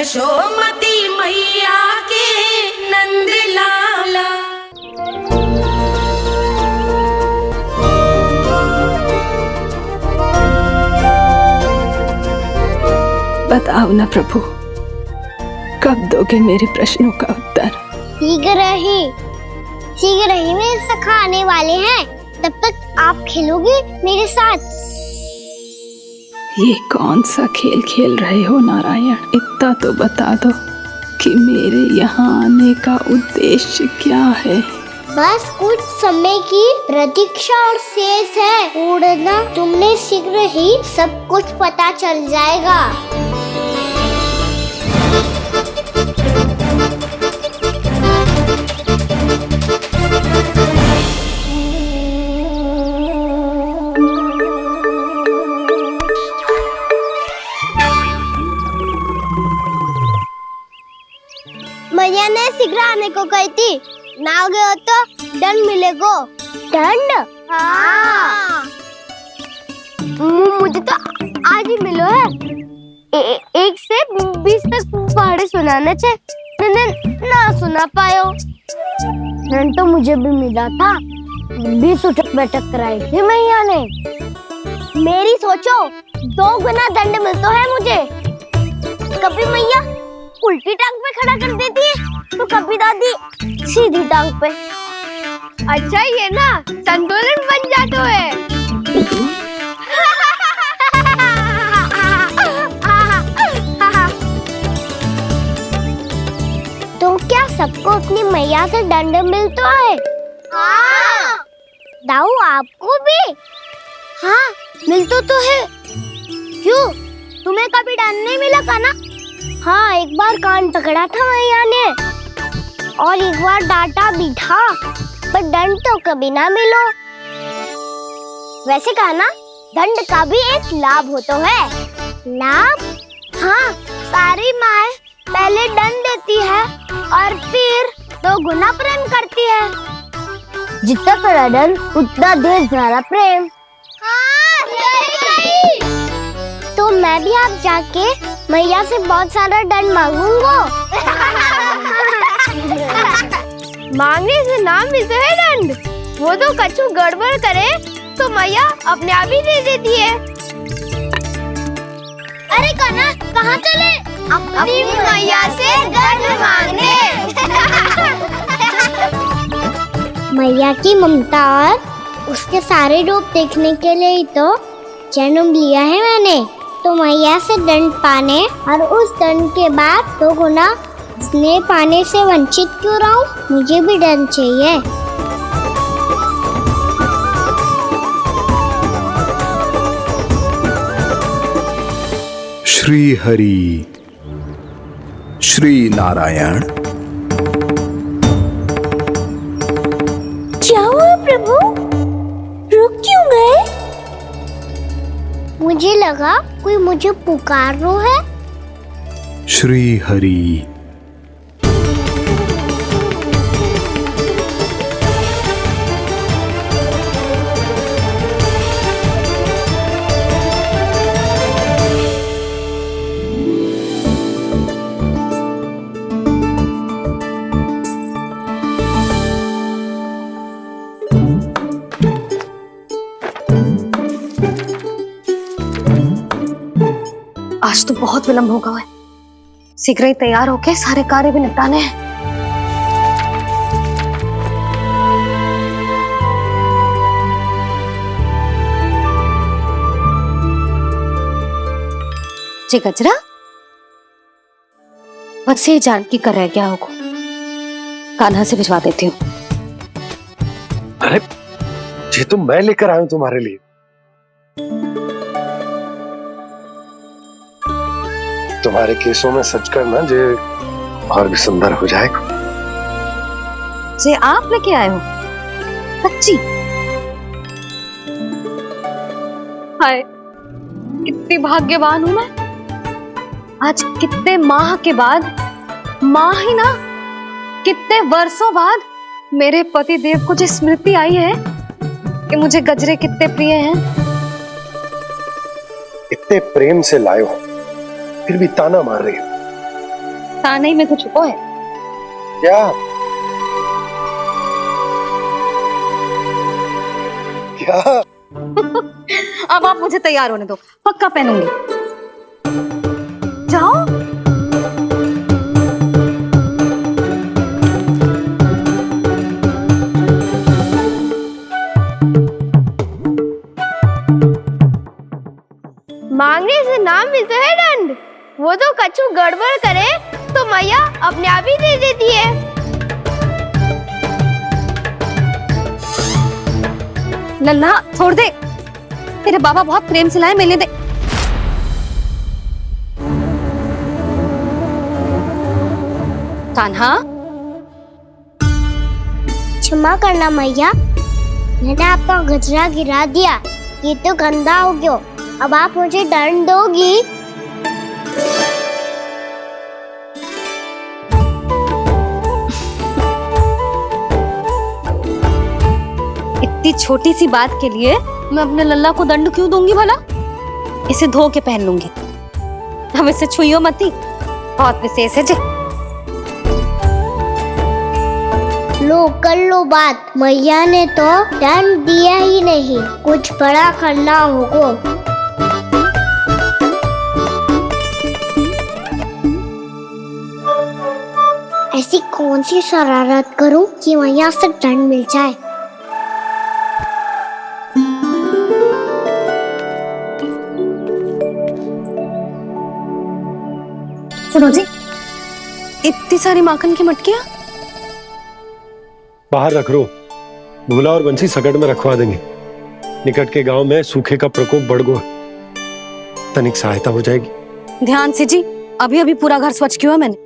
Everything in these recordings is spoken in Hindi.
यशोमती मैया के नंद लाला। बताओ ना प्रभु, कब दोगे मेरे प्रश्नों का उत्तर? शीघ्र ही मेरे सखा आने वाले हैं, तब तक आप खेलोगे मेरे साथ। ये कौन सा खेल खेल रहे हो नारायण? इतना तो बता दो कि मेरे यहाँ आने का उद्देश्य क्या है? बस कुछ समय की प्रतीक्षा और शेष है। उड़ना तुमने शीघ्र ही सब कुछ पता चल जाएगा। मैया ने शीघ्र आने को कही थी, ना आओगे हो तो दंड मिलेगा। दंड? हाँ। मुझे तो आज ही मिलो है। 1 से 20 तक पहाड़े सुनाने चे, ना सुना पायो। दंड तो मुझे भी मिला था, 20 उठक बैठक कराई थी मैया ने। मेरी सोचो, 2 गुना दंड मिलता है मुझे। कभी मैया उल्टी टांग पे खड़ा कर देती है, तो कभी दादी सीधी टांग पे। अच्छा ये ना संतुलन बन जाता है। तो क्या सबको अपनी मैया से दंड मिलता है? हाँ। दाऊ आपको भी? हाँ मिलता तो है। क्यों, तुम्हें कभी दंड नहीं मिला था ना? हाँ, एक बार कान पकड़ा था मैया ने और एक बार डांटा भी था, पर दंड तो कभी ना मिलो। वैसे कहा ना, दंड का भी एक लाभ होता है। लाभ? हाँ, सारी माँ पहले दंड देती है और फिर 2 गुना प्रेम करती है। जितना बड़ा दंड उतना ढेर सारा प्रेम। हाँ, सही। तो मैं भी आप जाके मैया से बहुत सारा दंड मांगूंगा। मांगने से ना मिलता है दंड, वो तो कछु गड़बड़ करे तो मैया अपने आप ही दे देती है। अरे कान्हा, कहाँ चले? अपनी मैया से दंड मांगने। मैया की ममता और उसके सारे रूप देखने के लिए ही तो जन्म लिया है मैंने। तो मैया से दंड पाने और उस दंड के बाद 2 गुना स्नेह पाने से वंचित क्यों रहूं? मुझे भी दंड चाहिए। श्री हरि श्री नारायण। क्या हुआ प्रभु, रुक क्यों गए? मुझे लगा कोई मुझे पुकार रहा है। श्री हरि। आज तो बहुत विलंब होगा है, शीघ्र ही तैयार होके सारे कार्य भी निपटाने हैं। जी गजरा, बस ये जानकी कर रह गया होगा, कान्हा से भिजवा देती हूँ। अरे ये तो मैं लेकर आया हूं तुम्हारे लिए। तुम्हारे केसों में सच करना जे और भी सुंदर हो जाएगा। जे आप लेके आए हो? सच्ची? हाय, कितनी भाग्यवान हूं मैं। आज कितने माह के बाद, माह ही ना, कितने वर्षों बाद मेरे पति देव को जो स्मृति आई है कि मुझे गजरे कितने प्रिय हैं। इतने प्रेम से लाए हो, फिर भी ताना मार रही हो। ताने में कुछ छुपो है। क्या क्या? अब आप मुझे तैयार होने दो, पक्का पहनूंगी। जाओ। मांगने से ना मिलता है दंड। वो तो कछु गड़बड़ करे तो मैया अपने आप ही दे देती है। लल्ला छोड़ दे, तेरे बाबा बहुत प्रेम से लाए, मिलने दे। कान्हा, क्षमा करना मैया, मैंने आपका गजरा गिरा दिया, ये तो गंदा हो गया। अब आप मुझे दंड दोगी? इतनी छोटी सी बात के लिए मैं अपने लल्ला को दंड क्यों दूंगी भला? इसे धो के पहन लूंगी। अब इसे छुइयो मती, बहुत विशेष है जी। लो कर लो बात, मैया ने तो दंड दिया ही नहीं, कुछ बड़ा करना होगा। ऐसी कौन सी शरारत करूं कि मैया से दंड मिल जाए? सुनो जी, इतनी सारी माखन की मटकियां बाहर रख रो, भूला और बंसी सकट में रखवा देंगे। निकट के गांव में सूखे का प्रकोप बढ़ गया, तनिक सहायता हो जाएगी। ध्यान से जी, अभी अभी पूरा घर स्वच्छ किया मैंने।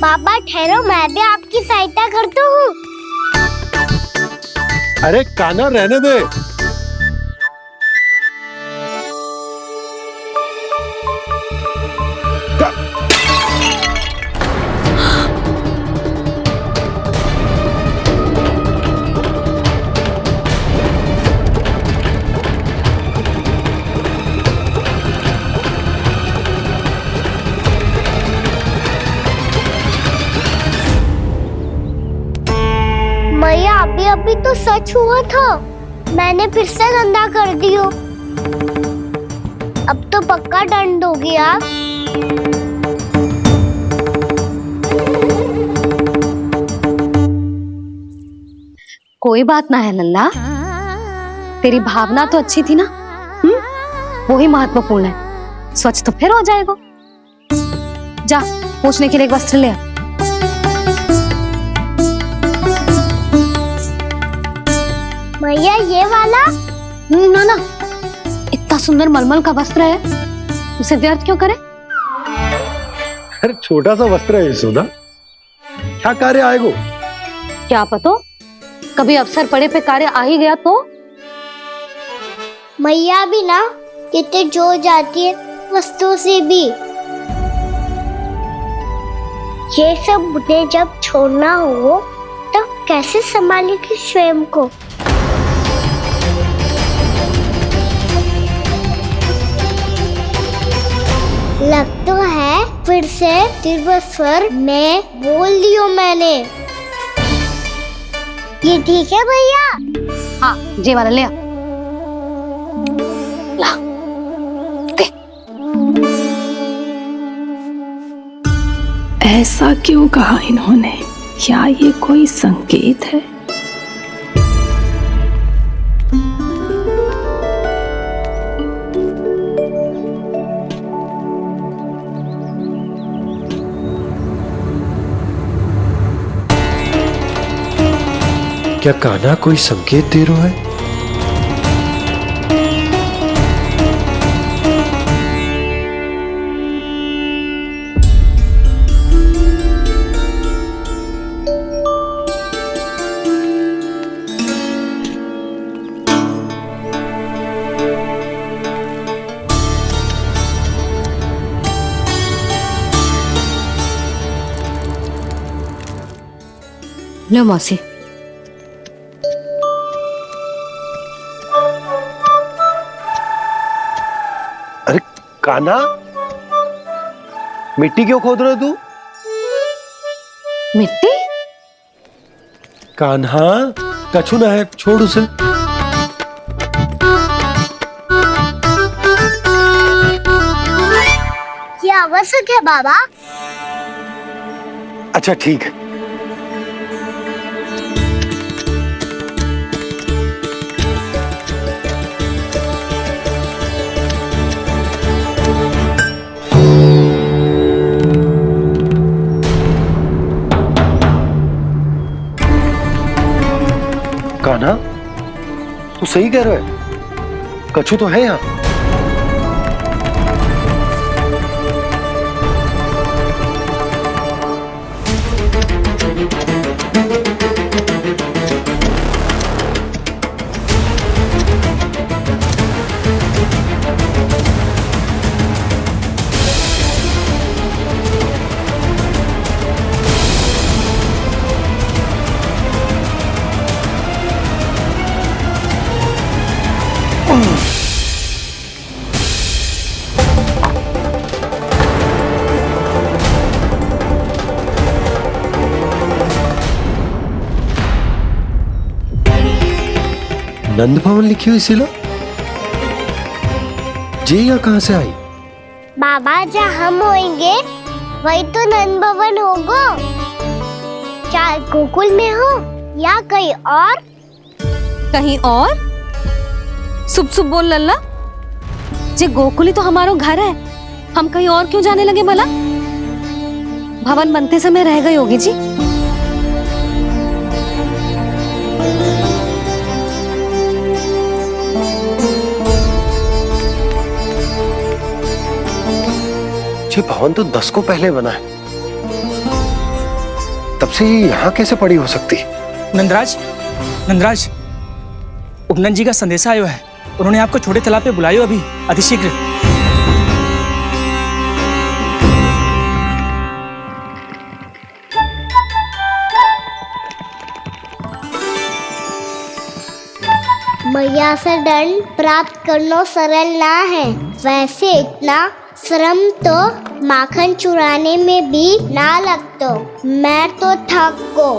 पापा ठहरो, मैं भी आपकी सहायता करता हूँ। अरे कान्हा रहने दे। मैया अभी तो सच हुआ था, मैंने फिर से गंदा कर दियो। अब तो पक्का दंड दोगी आप। कोई बात ना है लल्ला, तेरी भावना तो अच्छी थी ना, वही महत्वपूर्ण है। स्वच्छ तो फिर हो जाएगा। जा पोंछने के लिए एक वस्त्र ले आ। भैया ये वाला? ना ना, इतना सुंदर मलमल का वस्त्र है, उसे व्यर्थ क्यों करे? अरे छोटा सा वस्त्र है यशोदा, क्या कार्य आएगा? क्या पता, कभी अवसर पड़े पे कार्य आ ही गया तो? मैया भी ना कितने जो जाती है वस्तुओं से भी। ये सब उन्हें जब छोड़ना हो तो कैसे संभालेगी स्वयं को? लग तो है फिर से तीव्र स्वर में बोल दियो मैंने। ये ठीक है भैया? हाँ, ये वाला ले आ। ला, दे। ऐसा क्यों कहा इन्होंने? क्या ये कोई संकेत है? क्या कान्हा कोई संकेत दे रहा है? लो मौसी। कान्हा, मिट्टी क्यों खोद रहे तू? मिट्टी? कान्हा, कछु ना है, छोड़ उसे। ये आवश्यक है बाबा। अच्छा ठीक है। कान्हा, तू सही कह रहा है, कछु तो है यहाँ। नंद भवन लिखी हुई सिला, जी यहाँ कहाँ से आई? बाबा जहाँ हम होंगे वही तो नंद भवन होगा। चाहे गोकुल में हो या कहीं और। कहीं और? सुब सुब बोल लल्ला, जे गोकुली तो हमारो घर है, हम कहीं और क्यों जाने लगे भला? भवन बनते समय रह गई होगी जी। ये भवन तो 10 को पहले बना है, तब से ये यहाँ कैसे पड़ी हो सकती? नंदराज, नंदराज, उपनंद जी का संदेशा आयो है। उन्होंने आपको छोटे तालाब पे बुलायो अभी, अतिशीघ्र। मैया से दंड प्राप्त करना सरल ना है। वैसे इतना श्रम तो माखन चुराने में भी ना लगतो। मैं तो थक गो।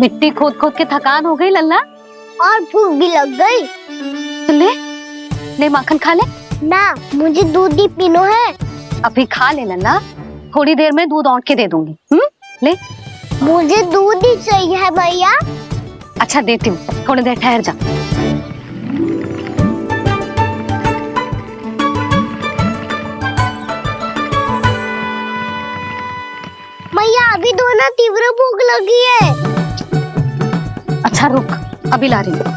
मिट्टी खोद खोद के थकान हो गई लल्ला, और भूख भी लग गई। तो ले माखन खा ले। ना, मुझे दूध ही पीनो है। अभी खा ले लल्ला, थोड़ी देर में दूध औंट के दे दूंगी। ले। मुझे दूध ही चाहिए है भैया। अच्छा देती हूँ, थोड़ी देर ठहर जा। मैया अभी तो ना तीव्र भूख लगी है। अच्छा रुक, अभी ला रही हूँ।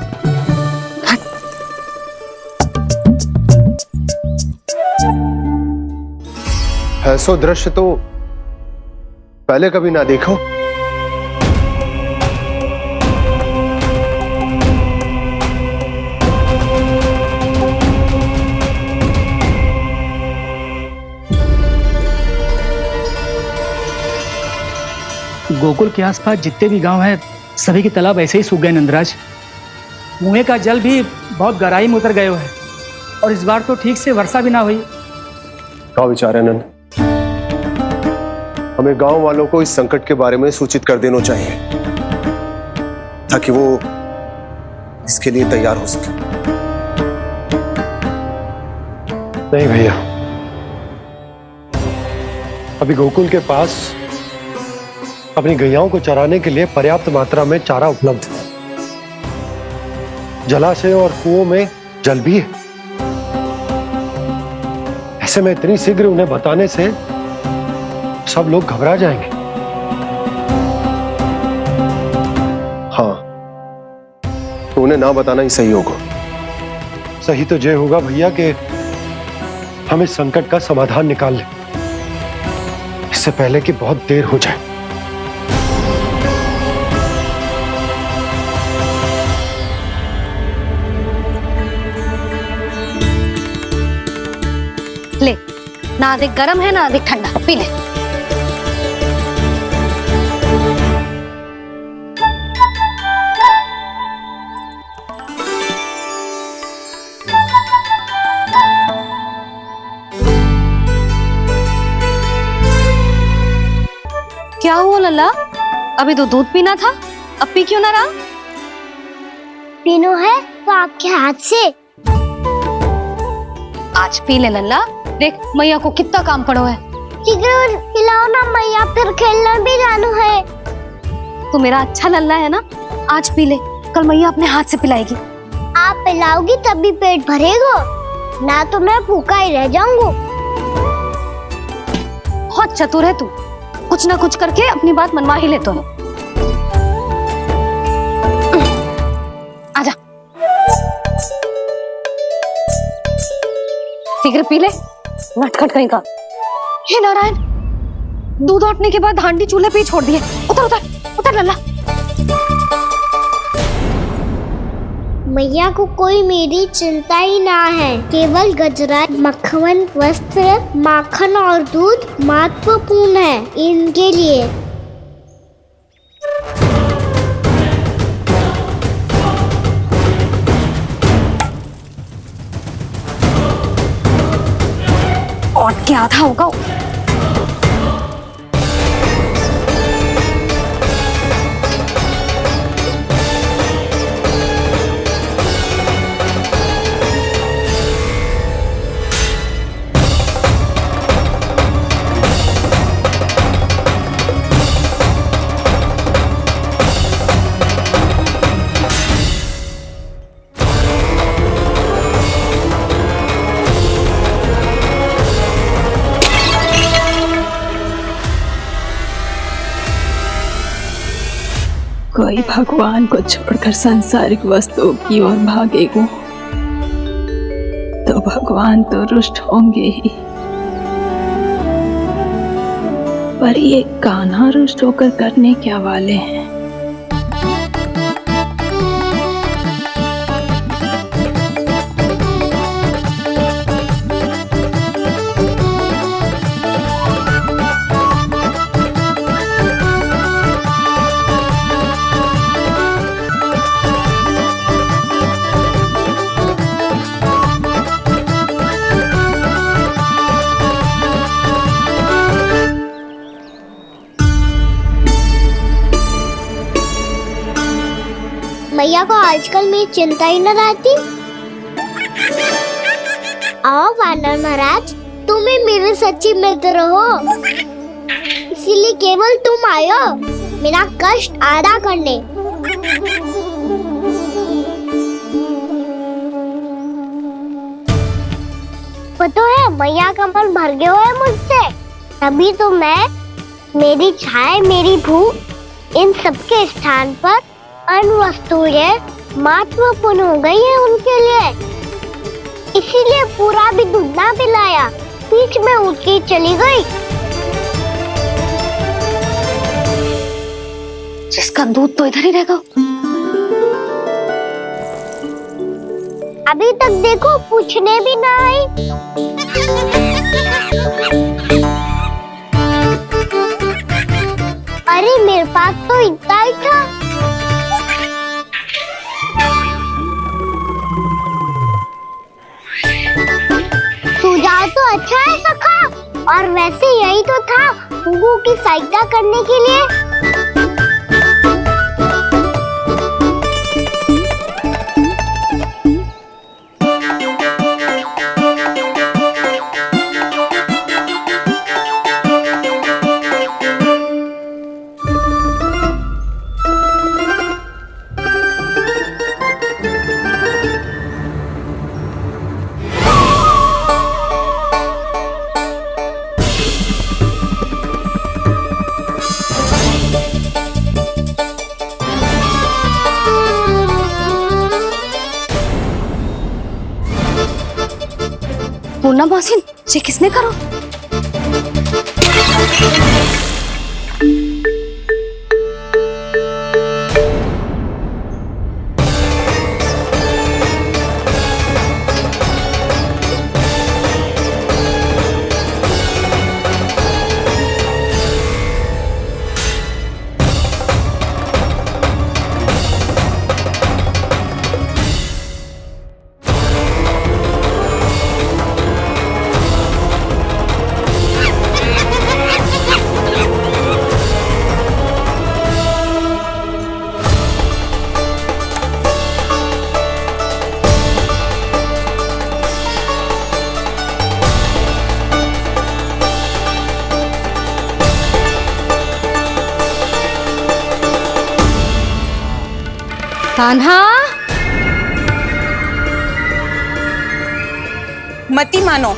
ऐसा दृश्य तो पहले कभी ना देखो। गोकुल के आसपास जितने भी गांव हैं, सभी के तालाब ऐसे ही सूख गए नंदराज। कुएं का जल भी बहुत गहराई में उतर गए है, और इस बार तो ठीक से वर्षा भी ना हुई। क्या विचार है नंद? हमें गांव वालों को इस संकट के बारे में सूचित कर देना चाहिए, ताकि वो इसके लिए तैयार हो सके। नहीं भैया, अभी गोकुल के पास अपनी गैयाओं को चराने के लिए पर्याप्त मात्रा में चारा उपलब्ध है। जलाशय और कुओं में जल भी है। ऐसे में इतनी शीघ्र उन्हें बताने से सब लोग घबरा जाएंगे। हाँ, तो उन्हें ना बताना ही सही होगा। सही तो ये होगा भैया कि हम इस संकट का समाधान निकाल लें, इससे पहले कि बहुत देर हो जाए। ले, ना अधिक गर्म है ना अधिक ठंडा, पी ले। क्या हुआ लल्ला? अभी तो दूध पीना था, अब पी क्यों ना रहा? पीनो है तो आपके हाथ से। आज पी ले लल्ला, देख मैया को कितना काम पड़ो है। शीघ्र खिलाओ ना मैया, फिर खेलने भी जाना है। तू मेरा अच्छा लल्ला है ना, आज पी ले, कल मैया अपने हाथ से पिलाएगी। आप पिलाओगी तभी पेट भरेगा, ना तो मैं भूखा ही रह जाऊंगा। बहुत चतुर है तू, कुछ ना कुछ करके अपनी बात मनवा ही लेता है। आजा, शीघ्र पी ले, नटखट कहीं का। हे नारायण, दूध औटने के बाद हांडी चूल्हे पे ही छोड़ दिए। उतर उतर उतर लल्ला। मैया को कोई मेरी चिंता ही ना है, केवल गजरा, मक्खन, वस्त्र, माखन और दूध महत्वपूर्ण है इनके लिए। और क्या था होगा? कोई भगवान को छोड़कर सांसारिक वस्तुओं की ओर भागेगा तो भगवान तो रुष्ट होंगे ही, पर ये कान्हा रुष्ट होकर करने क्या वाले हैं? मैया को आजकल मेरी चिंता ही न रहती। आओ वानर महाराज, तुम ही मेरे सच्ची मित्र हो, इसीलिए केवल तुम आयो मेरा कष्ट आधा करने। पता है मैया का मन भर गया है मुझसे, तभी तो मैं, मेरी छाया, मेरी भूख, इन सबके स्थान पर अन्य वस्तुएं महत्वपूर्ण हो गई है उनके लिए। इसीलिए पूरा भी दूध ना पिलाया, बीच में उठ के चली गई। जिसका दूध तो इधर ही रहेगा। अभी तक देखो पूछने भी ना आई। अरे मेरे पास तो इतना ही था। सुझाव तो अच्छा है सखा, और वैसे यही तो था गुगू की सहायता करने के लिए। पूर्णा मौसी, ये किसने करो? कान्हा, मत ही मानो,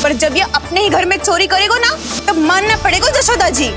पर जब ये अपने ही घर में चोरी करेगा ना, तब मानना पड़ेगा जशोदा जी।